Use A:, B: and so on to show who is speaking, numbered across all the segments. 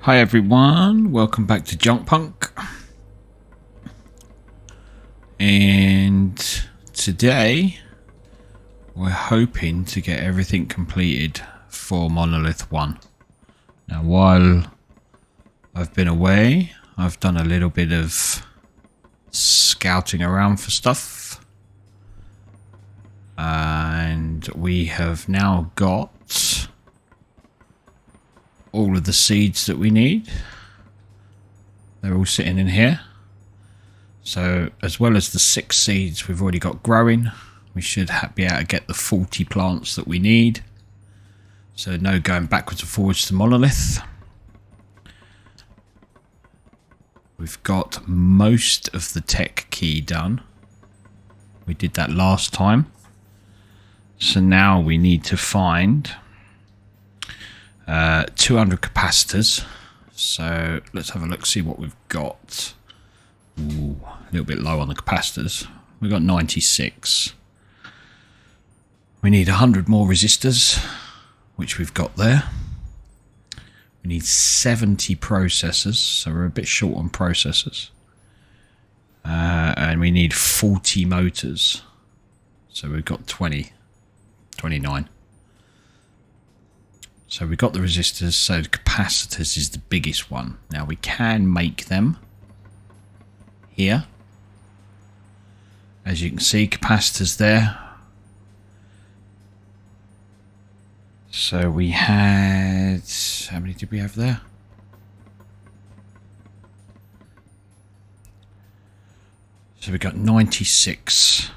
A: Hi everyone, welcome back to Junkpunk. And today we're hoping to get everything completed for Monolith 1. Now while I've been away, I've done a little bit of scouting around for stuff. And we have now got all of the seeds that we need. They're all sitting in here. So as well as the 6 seeds we've already got growing, we should be able to get the 40 plants that we need. So no going backwards and forwards to Monolith. We've got most of the tech key done. We did that last time. So now we need to find 200 capacitors. So let's have a look, see what we've got. Ooh, a little bit low on the capacitors. We've got 96. We need 100 more resistors, which we've got there. We need 70 processors, so we're a bit short on processors. And we need 40 motors. So we've got 29. So we've got the resistors, so the capacitors is the biggest one. Now we can make them here. As you can see, capacitors there. So we had, how many did we have there? So we got 96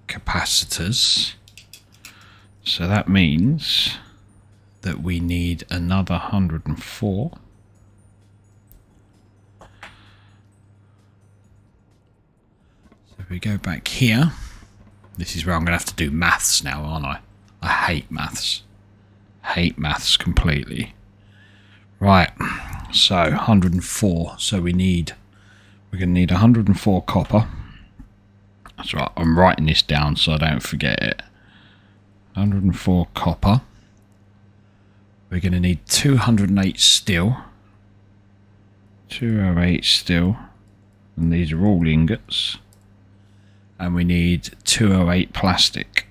A: capacitors. So that means that we need another 104. So if we go back here, this is where I'm going to have to do maths now, aren't I? I hate maths. Hate maths completely. Right, so 104. So we're going to need 104 copper. That's right, I'm writing this down so I don't forget it. 104 copper. We're going to need 208 steel. 208 steel. And these are all ingots. And we need 208 plastic.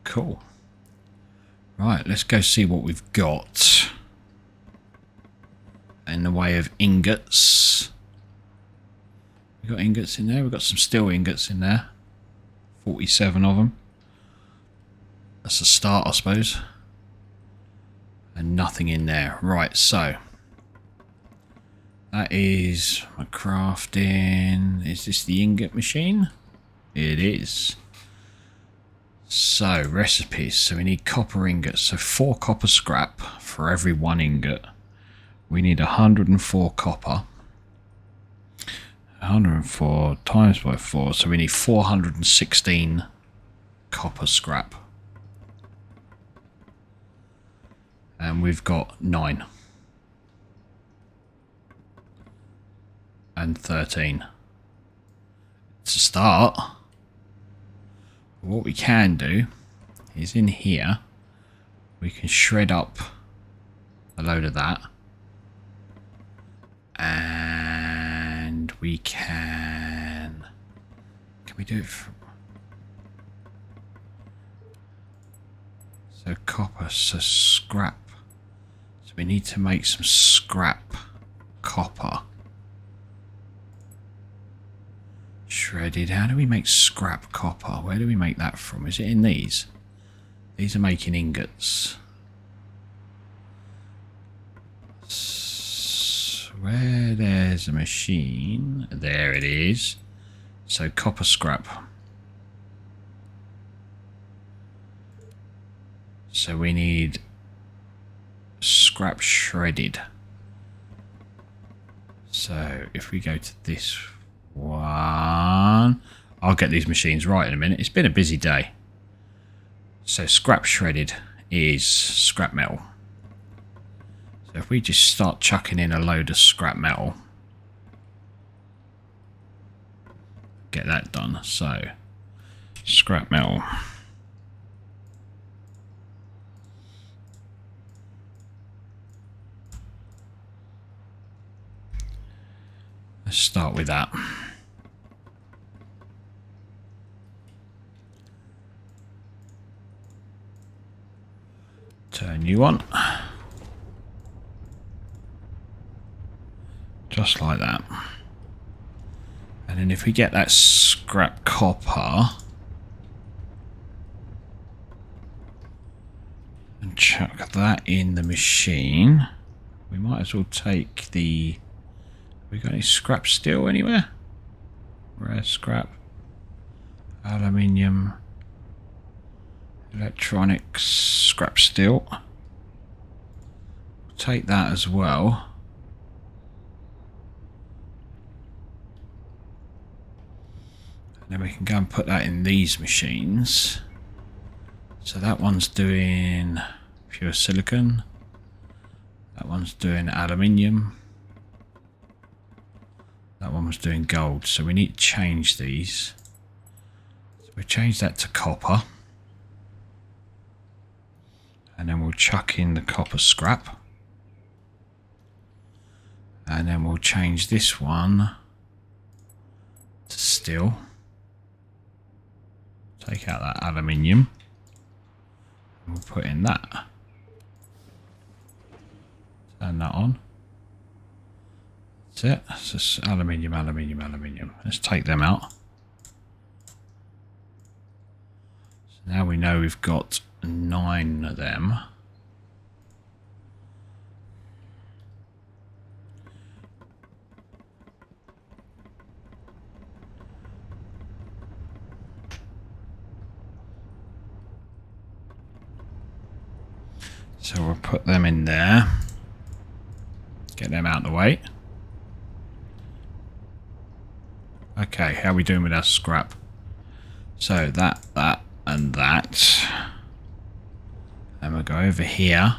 A: Cool. Right, let's go see what we've got in the way of ingots. We've got ingots in there. We've got some steel ingots in there. 47 of them. That's a start, I suppose. And nothing in there. Right, so that is my crafting. Is this the ingot machine? It is. So, recipes. So we need copper ingots. So 4 copper scrap for every 1 ingot. We need 104 copper. 104 times by 4. So we need 416 copper scrap. And we've got 9. And 13. It's a start. What we can do is in here, we can shred up a load of that. And we can we do it from, so copper, so scrap. So we need to make some scrap copper. Shredded. How do we make scrap copper? Where do we make that from? Is it in these? These are making ingots. Where there's a machine, there it is. So copper scrap. So we need scrap shredded. So if we go to this one, I'll get these machines right in a minute. It's been a busy day. So scrap shredded is scrap metal. So if we just start chucking in a load of scrap metal, get that done. So Scrap metal. Let's start with that. Turn you on. Just like that. And then if we get that scrap copper and chuck that in the machine, we might as well take the... We got any scrap steel anywhere? Rare scrap. Aluminium. Electronics. Scrap steel. Take that as well. And then we can go and put that in these machines. So that one's doing pure silicon. That one's doing aluminium. That one was doing gold, so we need to change these. So we'll change that to copper. And then we'll chuck in the copper scrap. And then we'll change this one to steel. Take out that aluminium. And we'll put in that. Turn that on. That's it. It's just aluminium, aluminium, aluminium. Let's take them out. So now we know we've got 9 of them. So we'll put them in there. Get them out of the way. Okay, how are we doing with our scrap? So that, and that. And we'll go over here.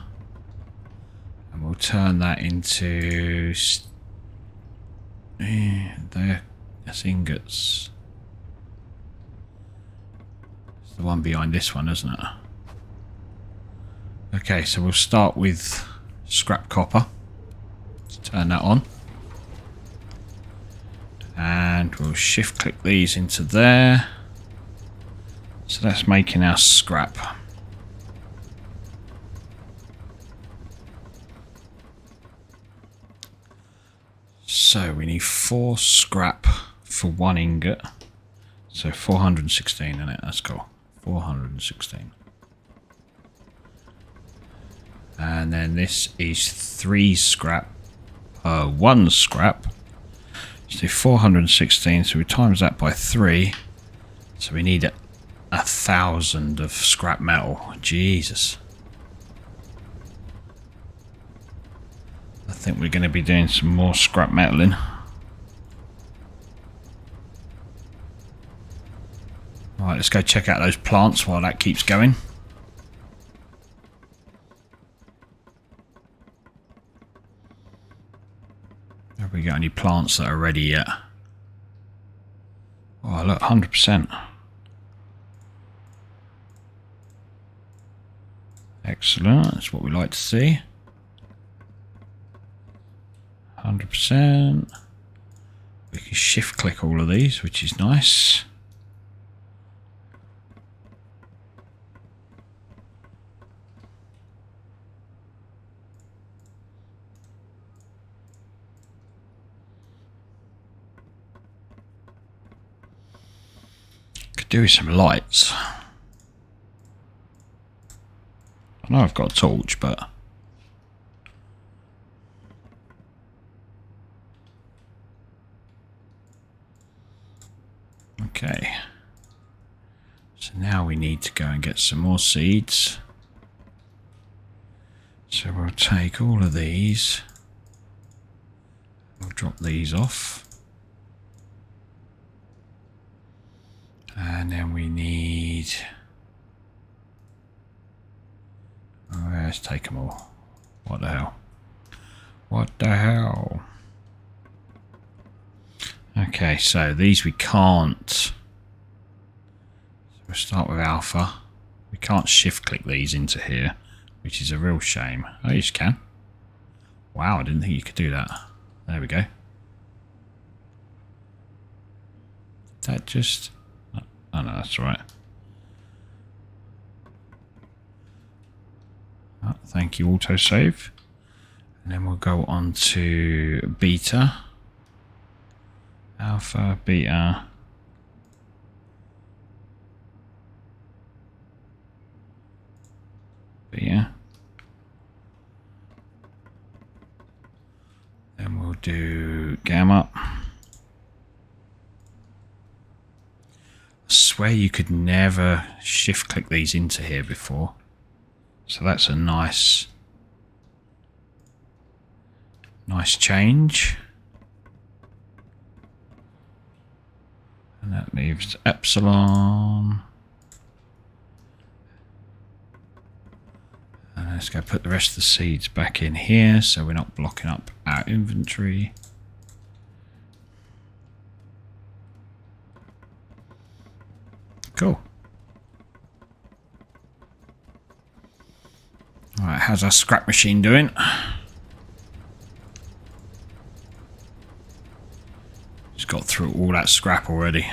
A: And we'll turn that into... there. That's ingots. It's the one behind this one, isn't it? Okay, so we'll start with scrap copper. Let's turn that on. And we'll shift click these into there. So that's making our scrap. So we need 4 scrap for 1 ingot. So 416 in it, that's cool. 416. And then this is 3 scrap per 1 scrap. So 416, so we times that by 3. So we need 1,000 of scrap metal. Jesus. I think we're going to be doing some more scrap metaling. Alright, let's go check out those plants while that keeps going. Have we got any plants that are ready yet? Oh, look, 100%. Excellent, that's what we like to see. 100%. We can shift click all of these, which is nice. Could do with some lights. I know I've got a torch, but okay. So now we need to go and get some more seeds. So we'll take all of these. We'll drop these off. And then we need... oh, let's take them all. What the hell? What the hell? Okay, so these we can't. So We'll start with alpha. We can't shift click these into here, which is a real shame. Oh, you can. Wow, I didn't think you could do that. There we go. That just... Oh no, that's all right. Oh, thank you, autosave. And then we'll go on to beta. Alpha, beta. Beta. Then we'll do gamma. I swear you could never shift click these into here before. So that's a nice change. And that leaves epsilon. And let's go put the rest of the seeds back in here so we're not blocking up our inventory. Cool. Alright, how's our scrap machine doing? Just got through all that scrap already.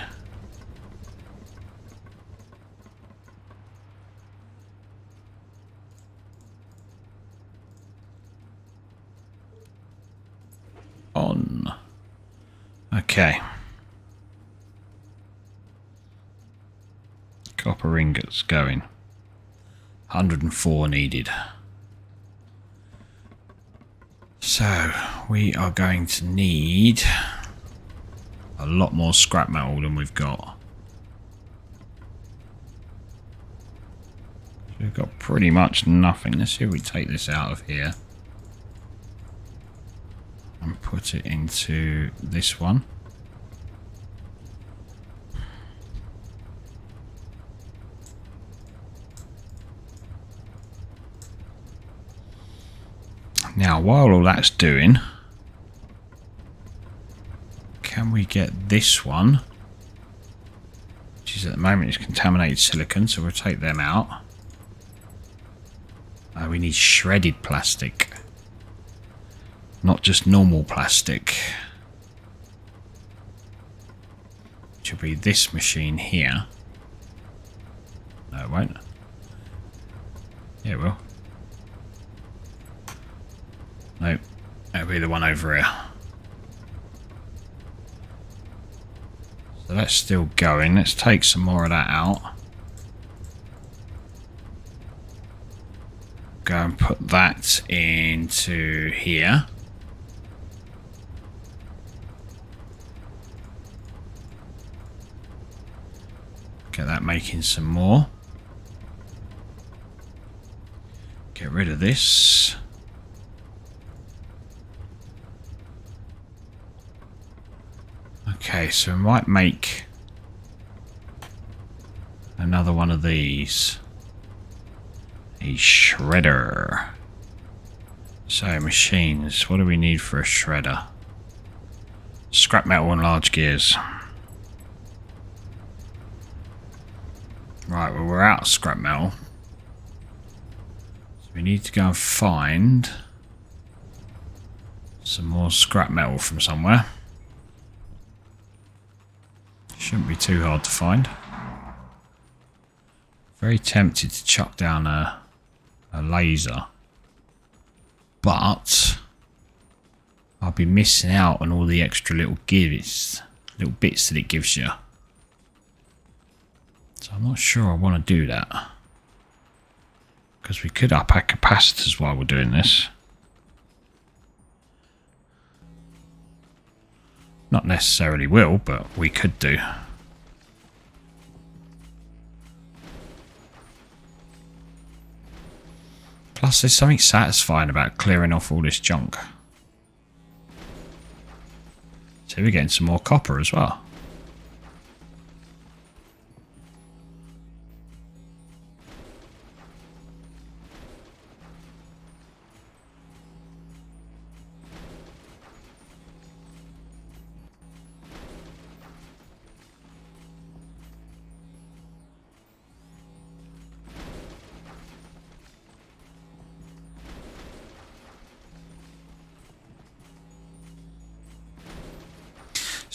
A: On. Okay. Copper ingots going. 104 needed. So we are going to need a lot more scrap metal than we've got. We've got pretty much nothing. Let's see if we take this out of here and put it into this one. Now, while all that's doing, can we get this one, which is at the moment is contaminated silicon, so we'll take them out. We need shredded plastic, not just normal plastic, which will be this machine here. No, it won't. Yeah, it will. Nope, it'll be the one over here. So that's still going. Let's take some more of that out. Go and put that into here. Get that making some more. Get rid of this. Okay, so we might make another one of these. A shredder. So, machines. What do we need for a shredder? Scrap metal and large gears. Right, well, we're out of scrap metal. So we need to go and find some more scrap metal from somewhere. Shouldn't be too hard to find. Very tempted to chuck down a laser, but I'll be missing out on all the extra little bits that it gives you. So I'm not sure I want to do that, because we could up our capacitors while we're doing this. Not necessarily will, but we could do. Plus, there's something satisfying about clearing off all this junk. So we're getting some more copper as well.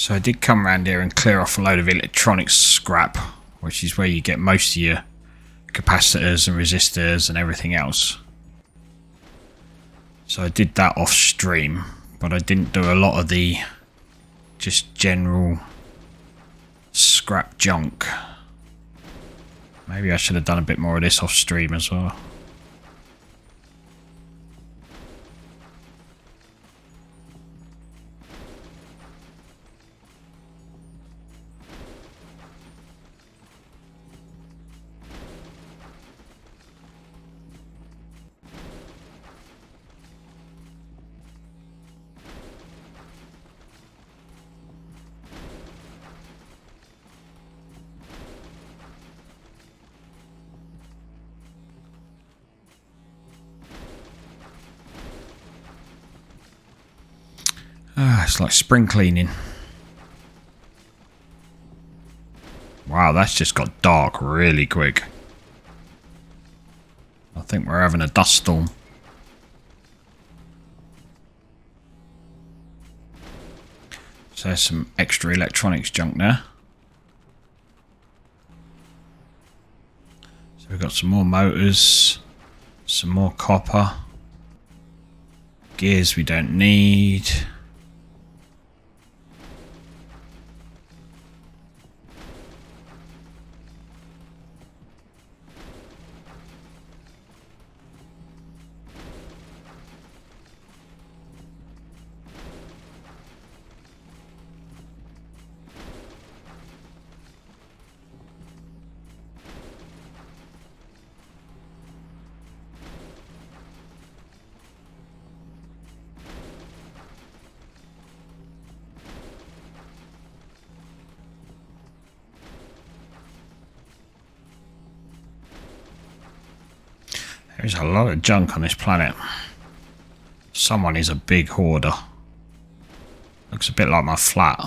A: So I did come around here and clear off a load of electronics scrap, which is where you get most of your capacitors and resistors and everything else. So I did that off stream, but I didn't do a lot of the just general scrap junk. Maybe I should have done a bit more of this off stream as well. It's like spring cleaning. Wow, that's just got dark really quick. I think we're having a dust storm. So there's some extra electronics junk there. So we've got some more motors, some more copper, gears we don't need. There's a lot of junk on this planet. Someone is a big hoarder. Looks a bit like my flat.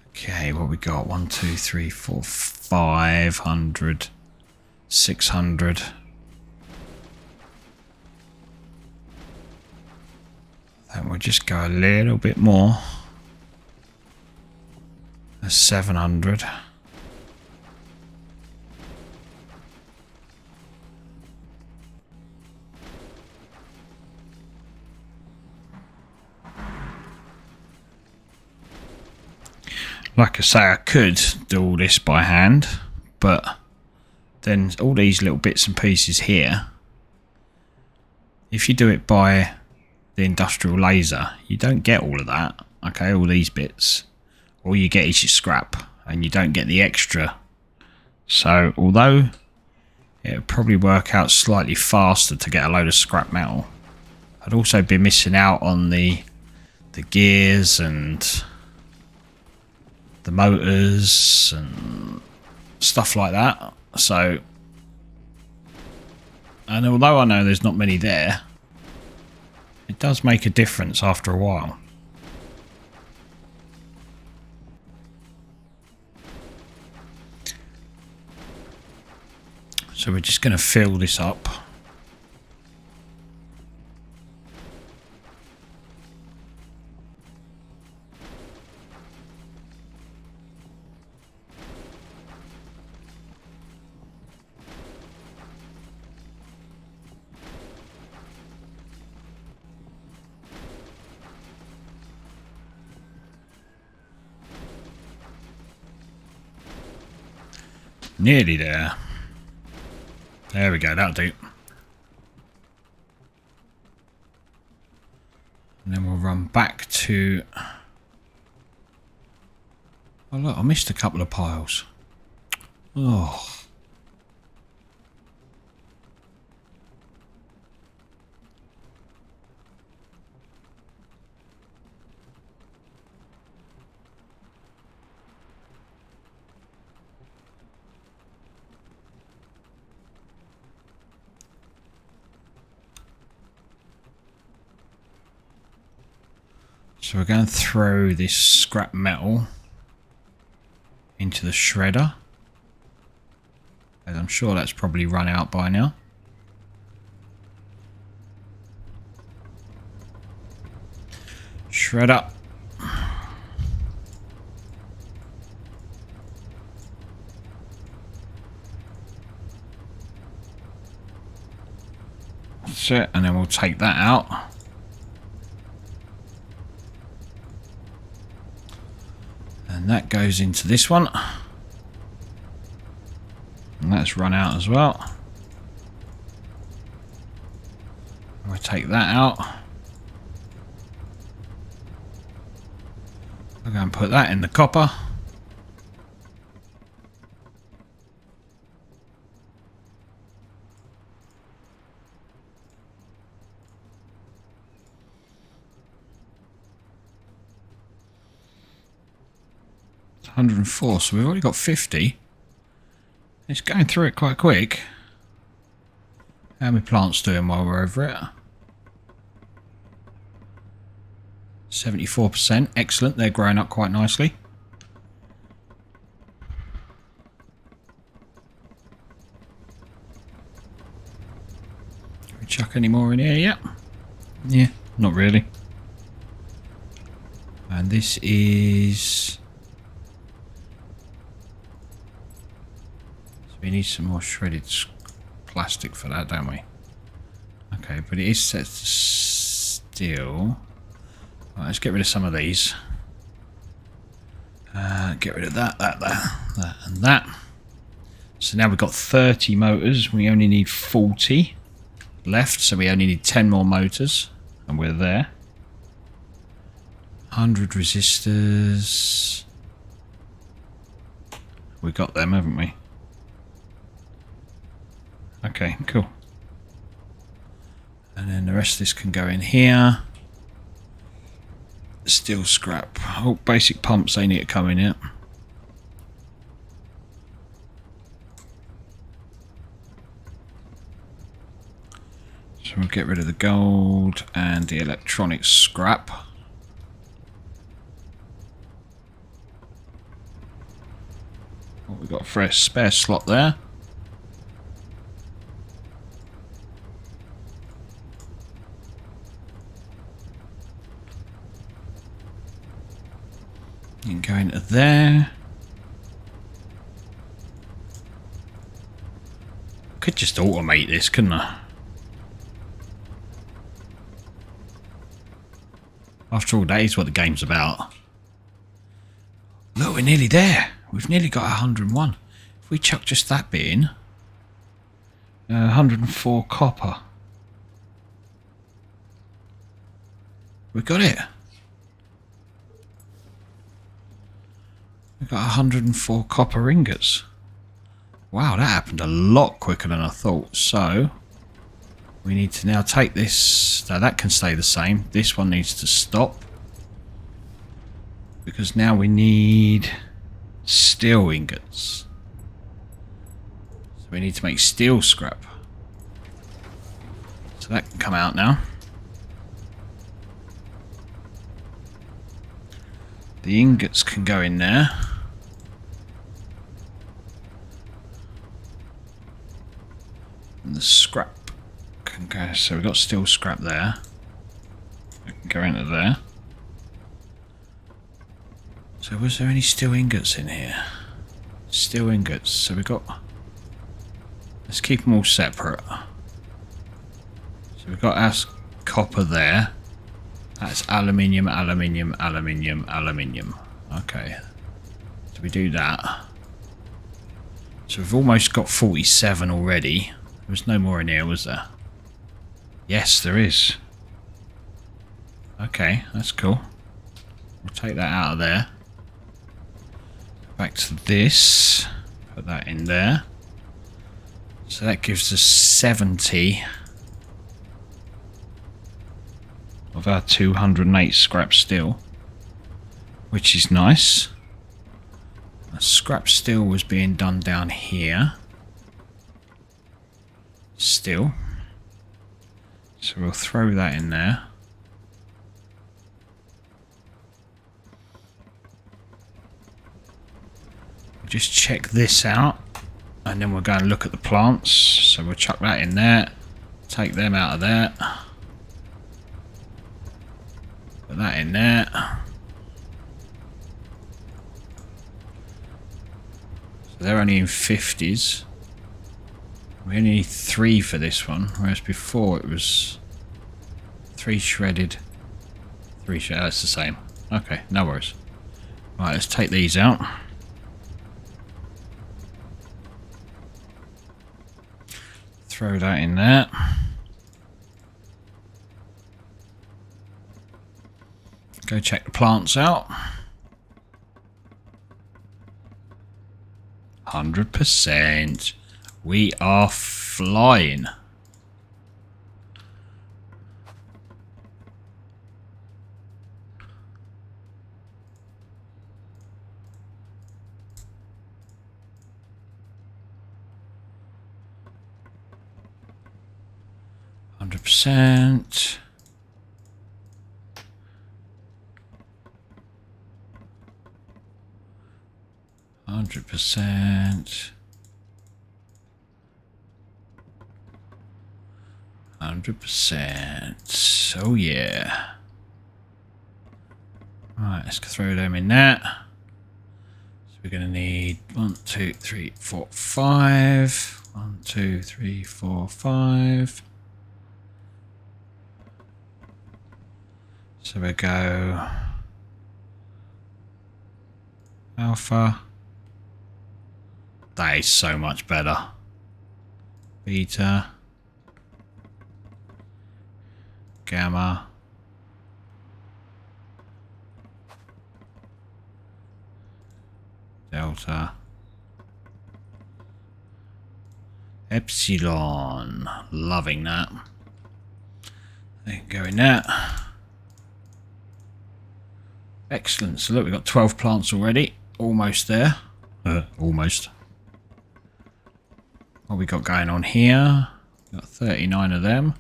A: Okay, what we got? 1, 2, 3, 4, 500, 600. Then we'll just go a little bit more. 700. Like I say, I could do all this by hand, but then all these little bits and pieces here, if you do it by the industrial laser, you don't get all of that. Okay, all these bits. All you get is your scrap, and you don't get the extra. So, although it would probably work out slightly faster to get a load of scrap metal, I'd also be missing out on the gears and the motors and stuff like that. So, and although I know there's not many there, it does make a difference after a while. So we're just going to fill this up. Nearly there. There we go, that'll do. And then we'll run back to... Oh look, I missed a couple of piles. Oh. So we're going to throw this scrap metal into the shredder. And I'm sure that's probably run out by now. Shredder. That's it, and then we'll take that out. And that goes into this one. And that's run out as well. We'll take that out. We're going to put that in the copper. It's 104, so we've already got 50. It's going through it quite quick. How many plants doing while we're over it? 74%. Excellent. They're growing up quite nicely. Can we chuck any more in here yet? Yeah, not really. And this is... So we need some more shredded plastic for that, don't we? Okay, but it is set to steel. Right, let's get rid of some of these. Get rid of that, and that. So now we've got 30 motors. We only need 40 left, so we only need 10 more motors, and we're there. 100 resistors. We got them, haven't we? Okay, cool. And then the rest of this can go in here. Steel scrap. Oh, basic pumps, they need to come in here. So we'll get rid of the gold and the electronic scrap. Oh, we've got a fresh spare slot there. You can go into there. Could just automate this, couldn't I? After all, that is what the game's about. Look, we're nearly there. We've nearly got 101. If we chuck just that bit in, 104 copper. We got it. We've got 104 copper ingots. Wow, that happened a lot quicker than I thought. So, we need to now take this. Now that can stay the same. This one needs to stop. Because now we need steel ingots. So we need to make steel scrap. So that can come out now. The ingots can go in there. And the scrap can go. So we've got steel scrap there. It can go into there. So was there any steel ingots in here? Steel ingots. So we've got... Let's keep them all separate. So we've got our copper there. That's aluminium, aluminium, aluminium, aluminium. Okay. So we do that. So we've almost got 47 already. There was no more in here, was there? Yes, there is. Okay, that's cool. We'll take that out of there. Back to this. Put that in there. So that gives us 70 of our 208 scrap steel, which is nice. The scrap steel was being done down here still, so we'll throw that in there. Just check this out, and then we'll go and look at the plants. So we'll chuck that in there, take them out of there. Put Put that in there. So they're only in 50s. We only need 3 for this one, whereas before it was 3 shredded, 3 shredded. That's the same. Okay, no worries. Right, let's take these out. Throw that in there. Go check the plants out. 100%. We are flying. %. 100%. 100%. Oh yeah. Right, let's throw them in that. So we're going to need 1, 2, 3, 4, 5. 1, 2, 3, 4, 5. So we go alpha. That is so much better. Beta. Gamma. Delta. Epsilon. Loving that. They can go in that. Excellent. So look, we've got 12 plants already. Almost there. Almost. What we got going on here? We've got 39 of them.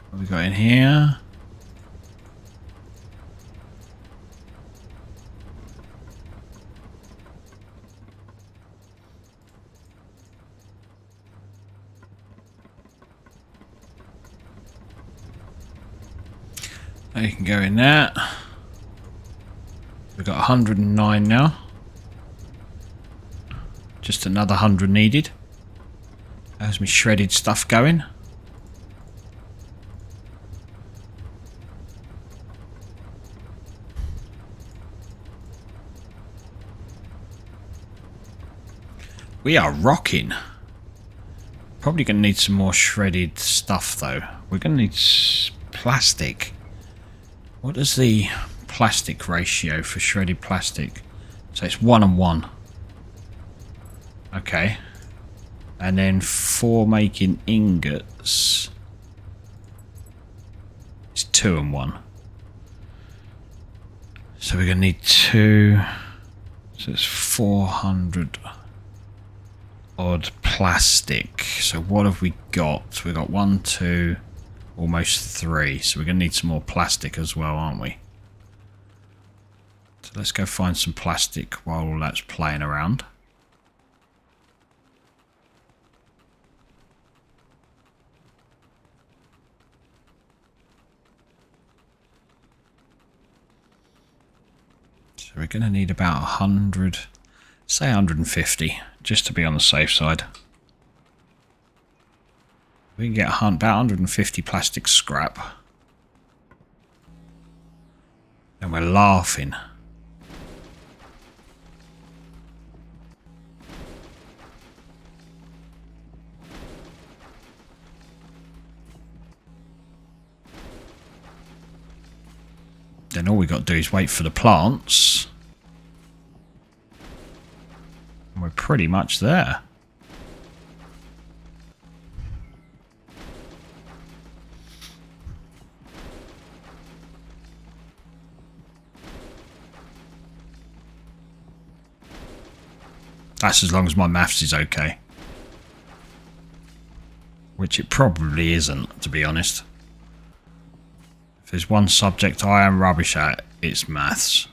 A: What we got in here? You can go in there. We've got 109 now. Just another 100 needed. How's my shredded stuff going? We are rocking. Probably going to need some more shredded stuff though. We're going to need plastic. What is the plastic ratio for shredded plastic? So it's 1 and 1. Okay. And then for making ingots, it's 2 and 1. So we're going to need 2. So it's 400 odd plastic. So what have we got? We've got 1, 2, almost 3. So we're going to need some more plastic as well, aren't we? So let's go find some plastic while all that's playing around. So we're going to need about 100, say 150, just to be on the safe side. We can get about 150 plastic scrap. And we're laughing. Then all we got to do is wait for the plants. And we're pretty much there. That's as long as my maths is okay. Which it probably isn't, to be honest. If there's one subject I am rubbish at, it's maths.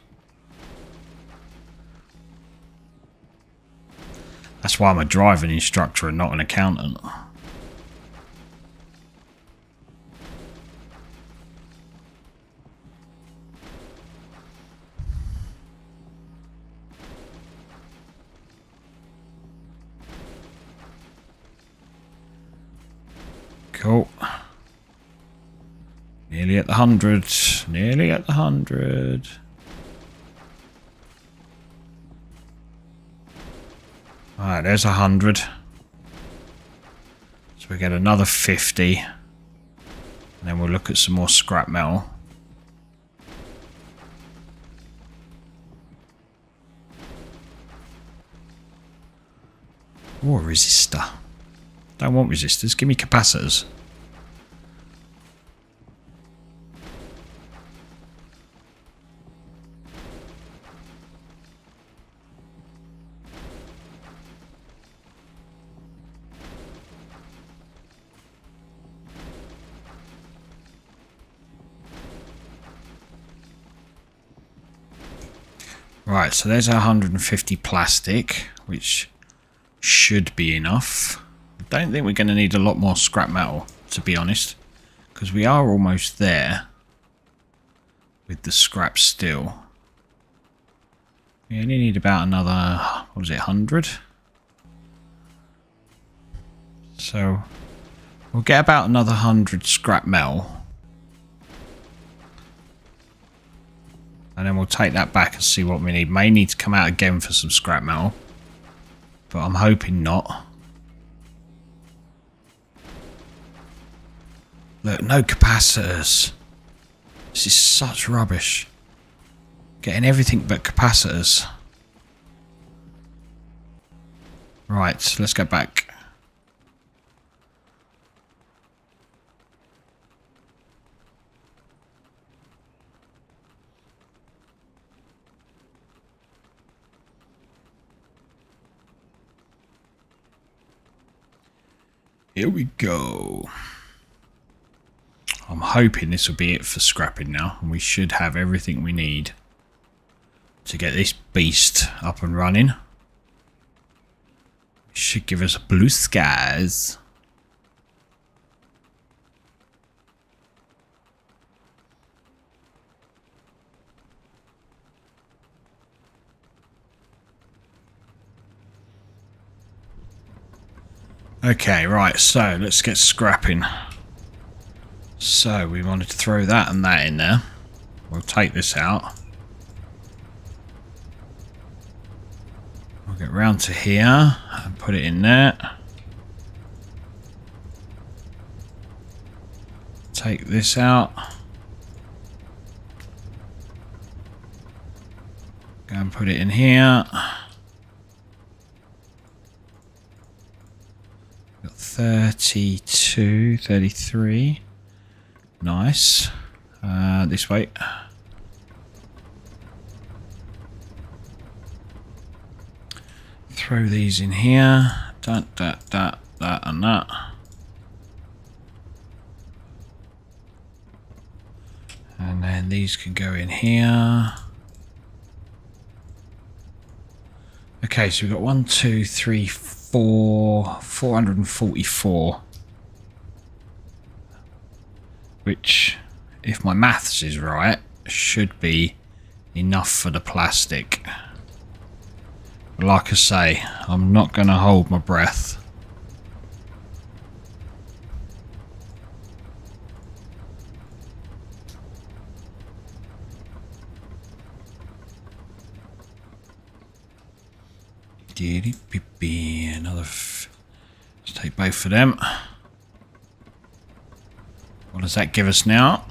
A: That's why I'm a driving instructor and not an accountant. Cool. Nearly at the 100. Nearly at the 100. Alright, there's 100. So we get another 50. And then we'll look at some more scrap metal. Oh, a resistor. Don't want resistors, give me capacitors. Right, so there's our 150 plastic, which should be enough. I don't think we're going to need a lot more scrap metal, to be honest, because we are almost there with the scrap steel. We only need about another, what was it, 100? So we'll get about another 100 scrap metal. And then we'll take that back and see what we need. May need to come out again for some scrap metal. But I'm hoping not. Look, no capacitors. This is such rubbish. Getting everything but capacitors. Right, let's go back. Here we go. I'm hoping this will be it for scrapping now. And we should have everything we need to get this beast up and running. It should give us blue skies. Okay, right, so let's get scrapping. So we wanted to throw that and that in there. We'll take this out. We'll get round to here and put it in there. Take this out. Go and put it in here. 32, 33. Nice. This way. Throw these in here. That, and that. And then these can go in here. Okay, so we've got 1, 2, 3, 4, 444. Which, if my maths is right, should be enough for the plastic. But like I say, I'm not going to hold my breath. Another. Let's take both of them. What does that give us now?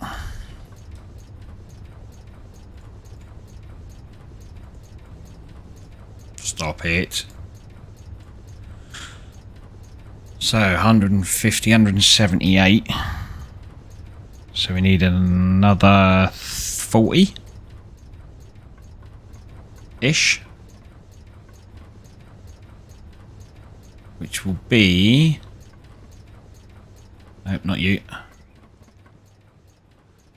A: Stop it. So 150, 178. So we need another 40-ish. Which will be... Nope, not you.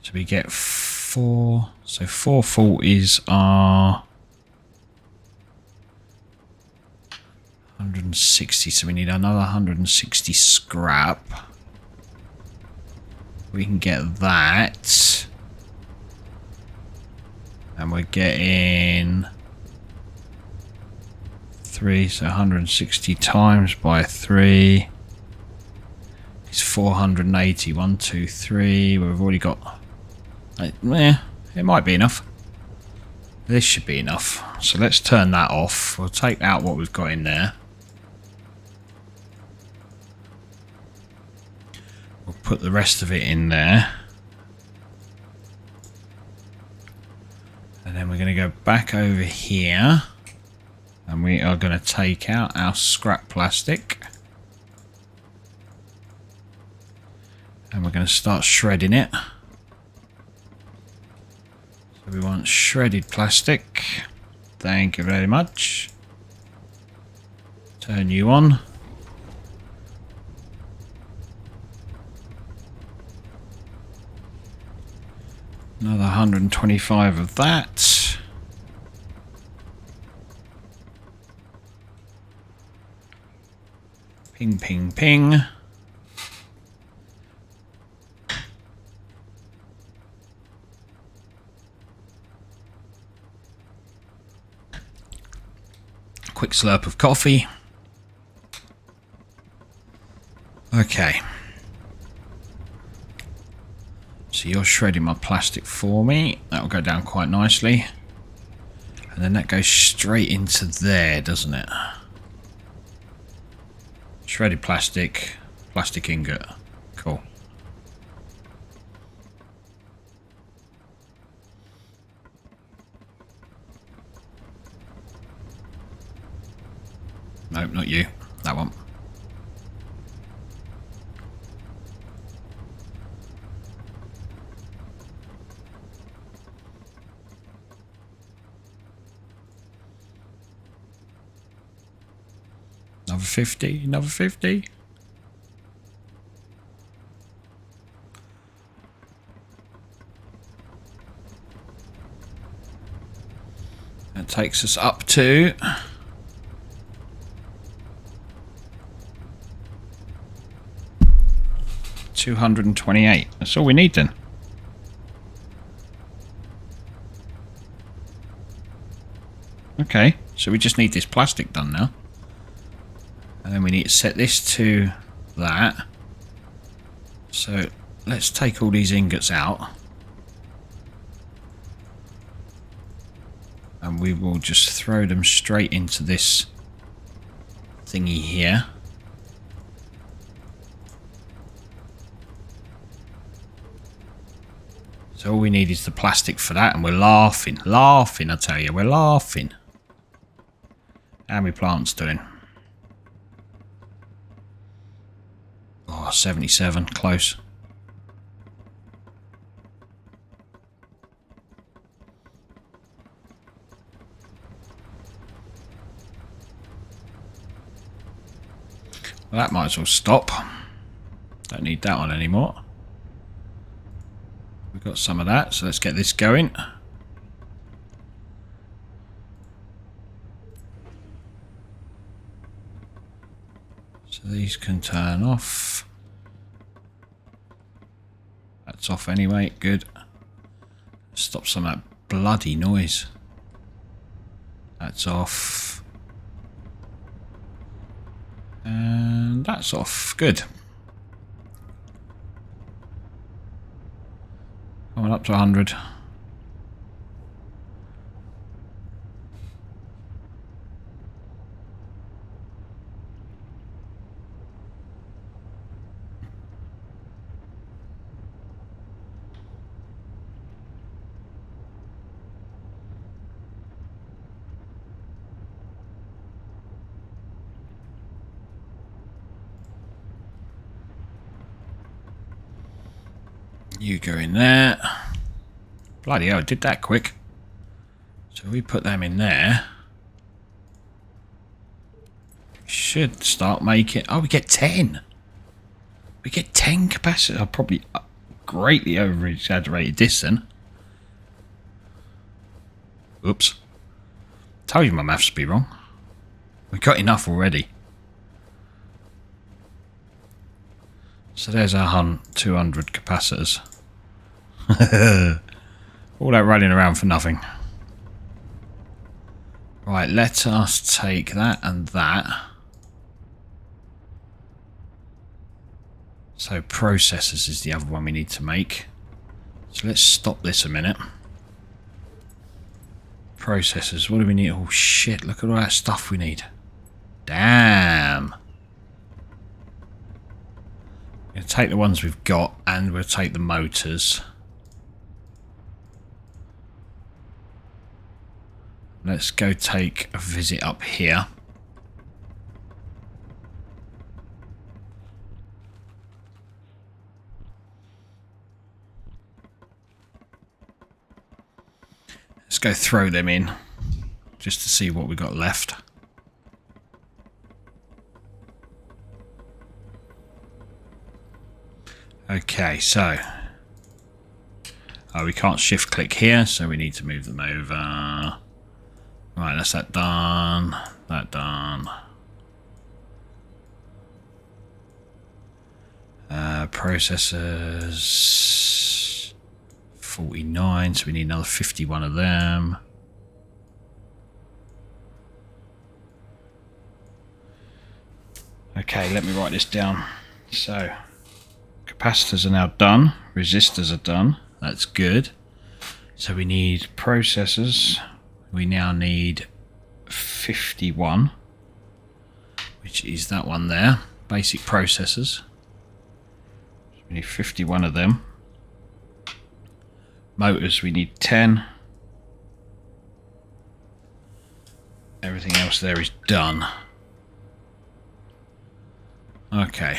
A: So we get 4... So 4 40s are... 160, so we need another 160 scrap. We can get that. And we're getting... 3, so 160 times by 3 is 480. 1, 2, 3. We've already got... it might be enough. This should be enough. So let's turn that off. We'll take out what we've got in there. We'll put the rest of it in there. And then we're going to go back over here. And we are going to take out our scrap plastic. And we're going to start shredding it. So we want shredded plastic. Thank you very much. Turn you on. Another 125 of that. Ping, ping, ping. Quick slurp of coffee. Okay. So you're shredding my plastic for me. That'll go down quite nicely. And then that goes straight into there, doesn't it? Shredded plastic, plastic ingot. Cool. Nope, not you. That one. Another 50, another 50. That takes us up to 228. That's all we need then. Okay, so we just need this plastic done now. And then we need to set this to that. So let's take all these ingots out. And we will just throw them straight into this thingy here. So all we need is the plastic for that, and we're laughing, I tell you, we're laughing. How many plants doing? Oh, 77, close. Well, that might as well stop. Don't need that one anymore. We've got some of that, so let's get this going. So these can turn off. That's off anyway, good. Stop some of that bloody noise. That's off. And that's off, good. Coming up to 100. You go in there. Bloody hell, it did that quick. So we put them in there. Should start making... Oh, we get 10. We get 10 capacity. I probably greatly over-exaggerated this then. Oops. Told you my maths would be wrong. We got enough already. So there's our 200 capacitors. All that running around for nothing. Right, let us take that and that. So processors is the other one we need to make. So let's stop this a minute. Processors, what do we need? Oh shit, look at all that stuff we need. Damn. We're going to take the ones we've got and we'll take the motors. Let's go take a visit up here. Let's go throw them in just to see what we got left. Okay, so we can't shift click here, so we need to move them over. Right, that's that done. That done. Processors 49, so we need another 51 of them. Okay, let me write this down. So capacitors are now done, resistors are done, that's good. So we need processors, we now need 51, which is that one there, basic processors. So we need 51 of them. Motors we need 10. Everything else there is done. Okay.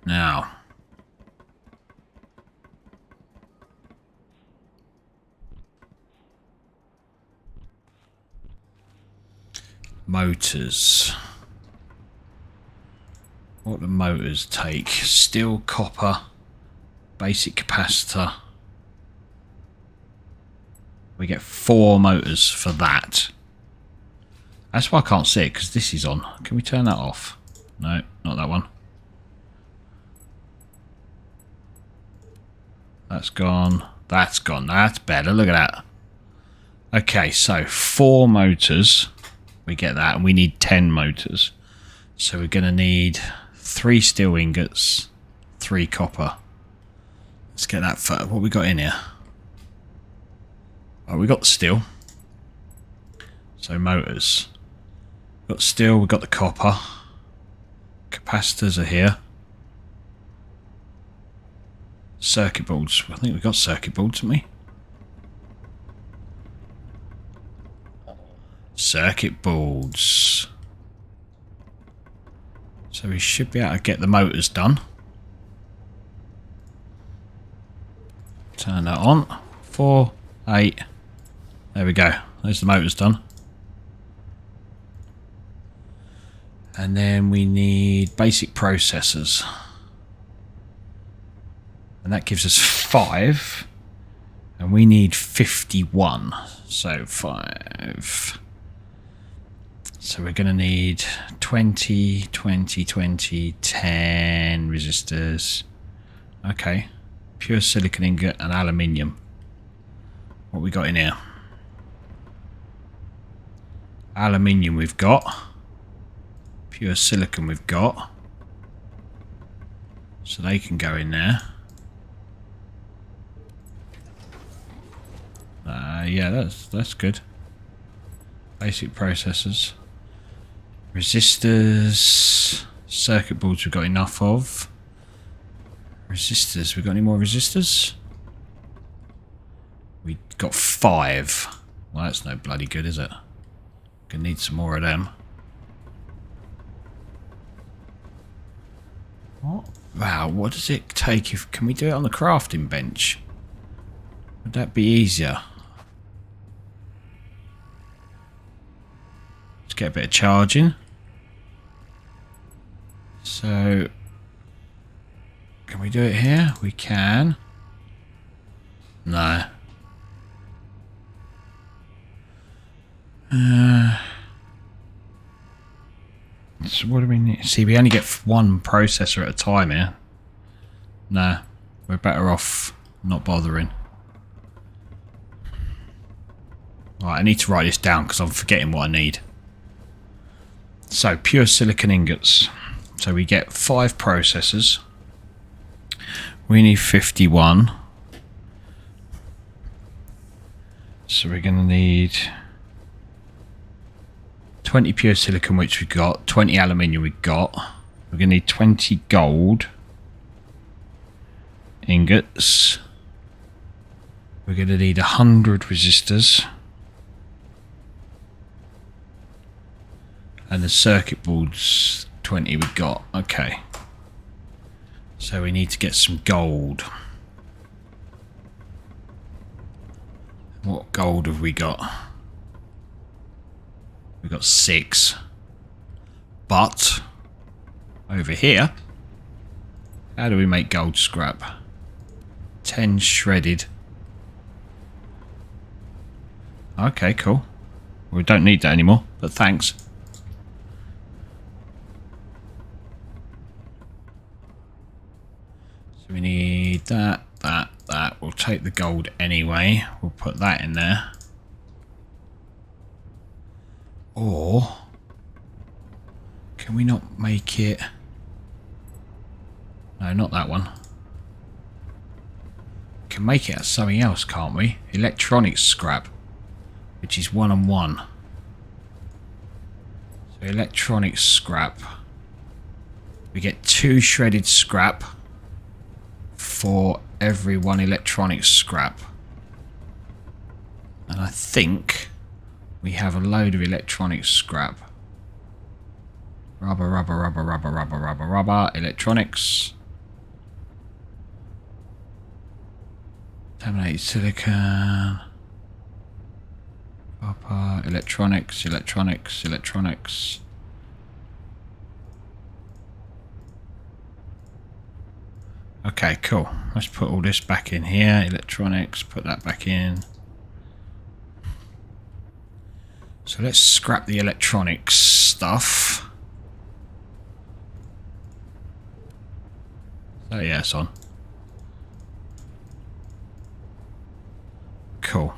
A: Now, motors. What do motors take? Steel, copper, basic capacitor. We get 4 motors for that. That's why I can't see it, because this is on. Can we turn that off? No, not that one. That's gone. That's gone. That's better. Look at that. Okay, so 4 motors. We get that, and we need 10 motors. So we're going to need 3 steel ingots, 3 copper. Let's get that for what we got in here. Oh, we got steel. So motors. We've got steel, we've got the copper. Capacitors are here. Circuit boards. I think we've got circuit boards, haven't we? Circuit boards. So we should be able to get the motors done. Turn that on. 4, 8. There we go. There's the motors done. And then we need basic processors. And that gives us 5. And we need 51. So 5. So we're going to need 20, 20, 20, 10 resistors. Okay. Pure silicon ingot and aluminium. What we got in here? Aluminium we've got. Pure silicon we've got. So they can go in there. Yeah, that's good. Basic processors. Resistors. Circuit boards we've got enough of. Resistors. We got any more resistors? We got 5. Well, that's no bloody good, is it? Gonna need some more of them. What? Wow, what does it take if... Can we do it on the crafting bench? Would that be easier? Let's get a bit of charging. So... Can we do it here? We can. No. So what do we need? See, we only get 1 processor at a time here. Nah, we're better off not bothering. Right, I need to write this down because I'm forgetting what I need. So pure silicon ingots. So we get 5 processors. We need 51. So we're going to need 20 pure silicon, which we've got. 20 aluminium we've got. We're going to need 20 gold ingots. We're going to need 100 resistors. And the circuit boards, 20 we've got. Okay. So we need to get some gold. What gold have we got? We've got 6. But over here, how do we make gold scrap? 10 shredded. Okay, cool. We don't need that anymore, but thanks. So we need that. We'll take the gold anyway. We'll put that in there. Or can we not make it? No, not that one. We can make it as something else, can't we? Electronics scrap, which is 1 and 1. So electronics scrap. We get 2 shredded scrap for every 1 electronic scrap. And I think we have a load of electronic scrap. Rubber, electronics. Contaminated silicon. Copper, electronics. Okay, cool. Let's put all this back in here. Electronics, put that back in. So let's scrap the electronics stuff. Oh yeah, it's on. Cool.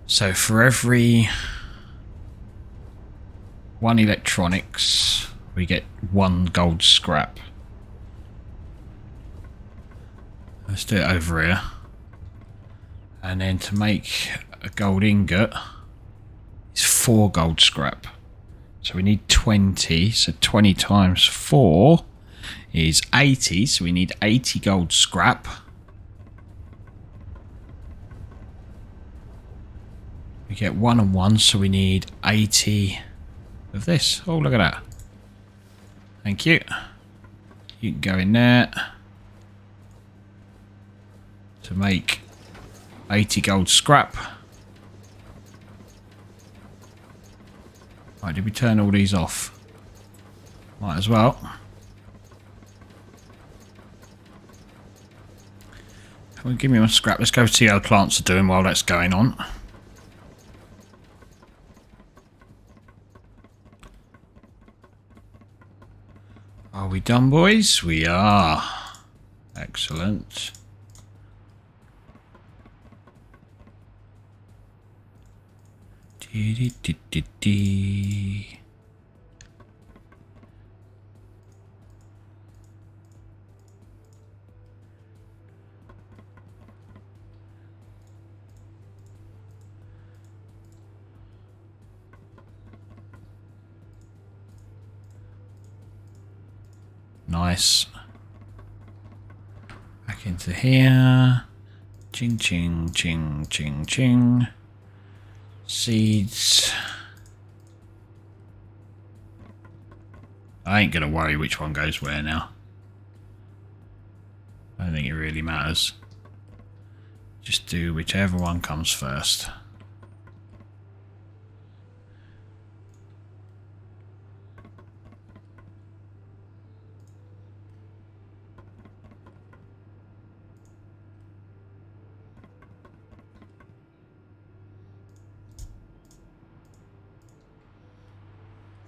A: So for every 1 electronics, we get 1 gold scrap. Let's do it over here. And then to make a gold ingot, it's 4 gold scrap. So we need 20. So 20 times 4 is 80. So we need 80 gold scrap. We get 1 and 1, so we need 80 of this. Oh, look at that. Thank you. You can go in there to make 80 gold scrap. Right, did we turn all these off? Might as well. Come on, give me my scrap. Let's go see how the plants are doing while that's going on. Are we done, boys? We are. Excellent. Nice. Back into here. Ching, ching, ching, ching, ching. Seeds. I ain't gonna worry which one goes where now. I don't think it really matters. Just do whichever one comes first.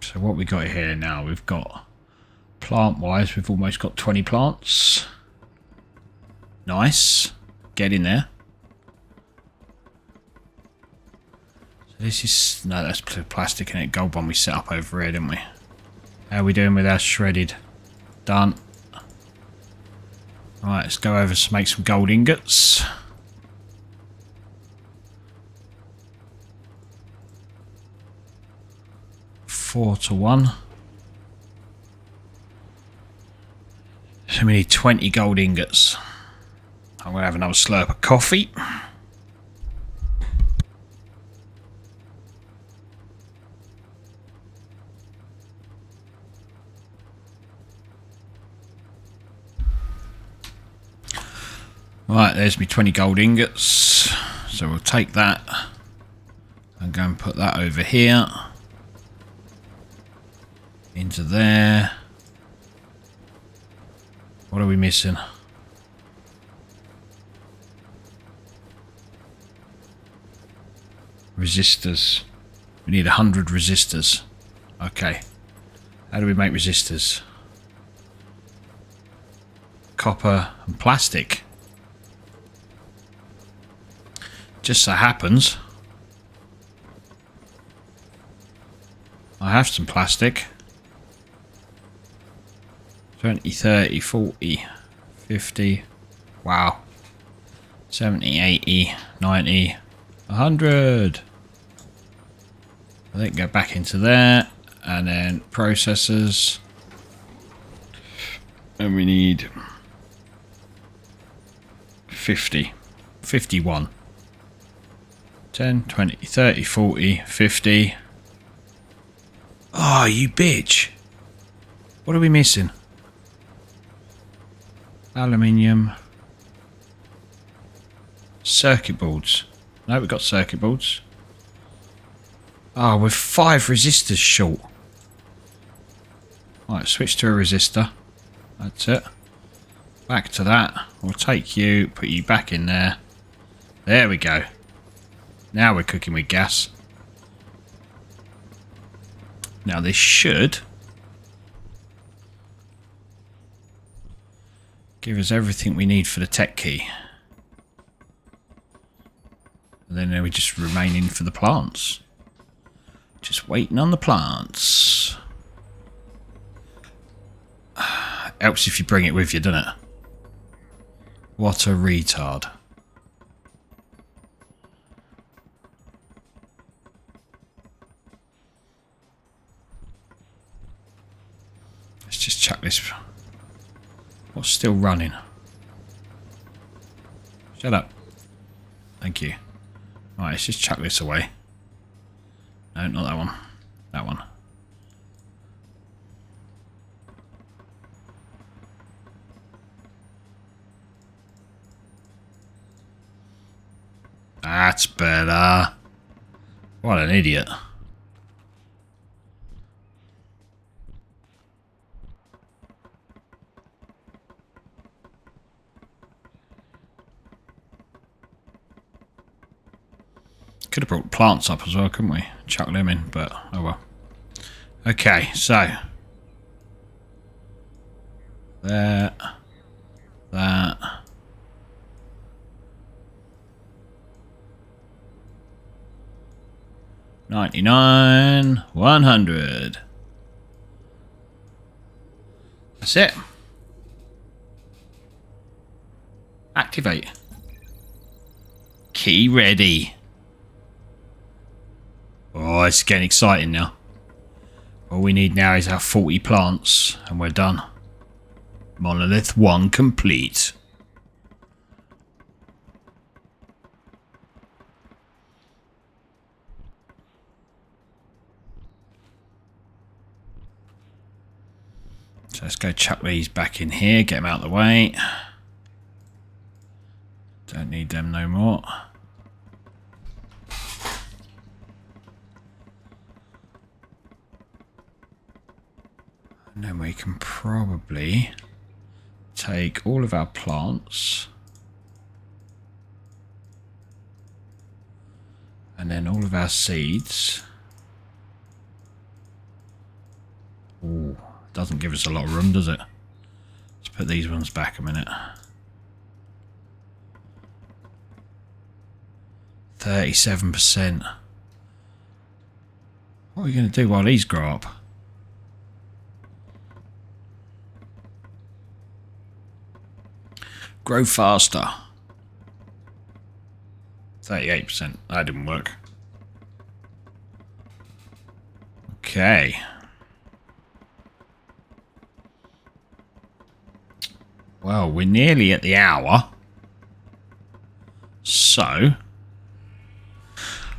A: So what we got here now, we've got plant-wise, we've almost got 20 plants. Nice. Get in there. So This is... No, that's plastic in it. Gold one we set up over here, didn't we? How are we doing with our shredded? Done. Right, let's go over to make some gold ingots. Four to 1. So we need 20 gold ingots. I'm going to have another slurp of coffee. Right, there's me 20 gold ingots. So we'll take that and go and put that over here. Into there. What are we missing? Resistors. We need 100 resistors. Okay. How do we make resistors? Copper and plastic. Just so happens I have some plastic. 20, 30, 40, 50. Wow. 70, 80, 90, 100. I think go back into there. And then processors. And we need 50. 51. 10, 20, 30, 40, 50. Oh, you bitch. What are we missing? Aluminium. Circuit boards. No, we've got circuit boards. Oh, we're 5 resistors short. Right, switch to a resistor. That's it. Back to that. We'll take you, put you back in there. There we go. Now we're cooking with gas. Now this should give us everything we need for the tech key. And then we just remain in for the plants. Just waiting on the plants. Helps if you bring it with you, doesn't it? What a retard. Let's just chuck this. What's still running? Shut up. Thank you. Right, let's just chuck this away. No, not that one. That one. That's better. What an idiot. Could have brought plants up as well, couldn't we? Chuck them in, but oh well. Okay, so there, that. $99, 100. That's it. Activate. Key ready. Oh, it's getting exciting now. All we need now is our 40 plants, and we're done. Monolith 1 complete. So let's go chuck these back in here, get them out of the way. Don't need them no more. And then we can probably take all of our plants and then all of our seeds. Ooh, doesn't give us a lot of room, does it? Let's put these ones back a minute. 37%. What are we going to do while these grow up? Grow faster. 38%. That didn't work. Okay. Well, we're nearly at the hour. So,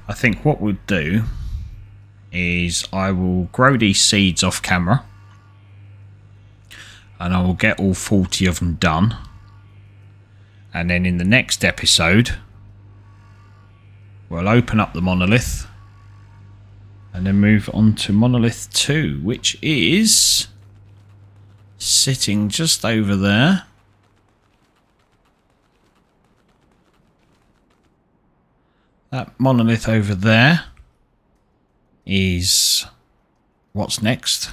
A: I think what we'll do is I will grow these seeds off camera. And I will get all 40 of them done. And then in the next episode, we'll open up the monolith. And then move on to monolith 2, which is sitting just over there. That monolith over there is what's next.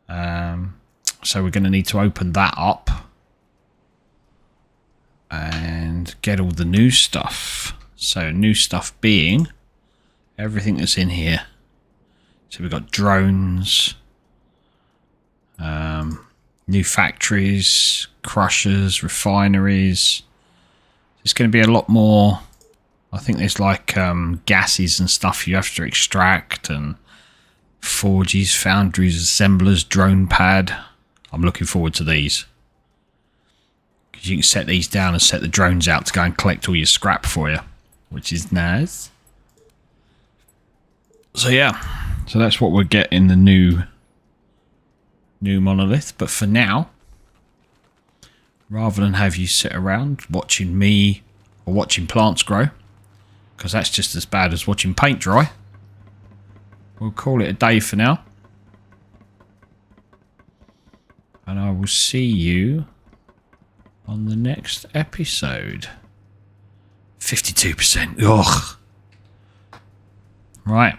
A: So we're going to need to open that up and get all the new stuff. So new stuff being everything that's in here. So we've got drones, new factories, crushers, refineries. It's going to be a lot more. I think there's like gases and stuff you have to extract, and forges, foundries, assemblers, drone pad. I'm looking forward to these. Because you can set these down and set the drones out to go and collect all your scrap for you, which is nice. So yeah, so that's what we'll get in the new monolith. But for now, rather than have you sit around watching me or watching plants grow, because that's just as bad as watching paint dry, we'll call it a day for now. And I will see you on the next episode. 52%. Ugh. Right.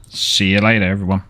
A: See you later, everyone.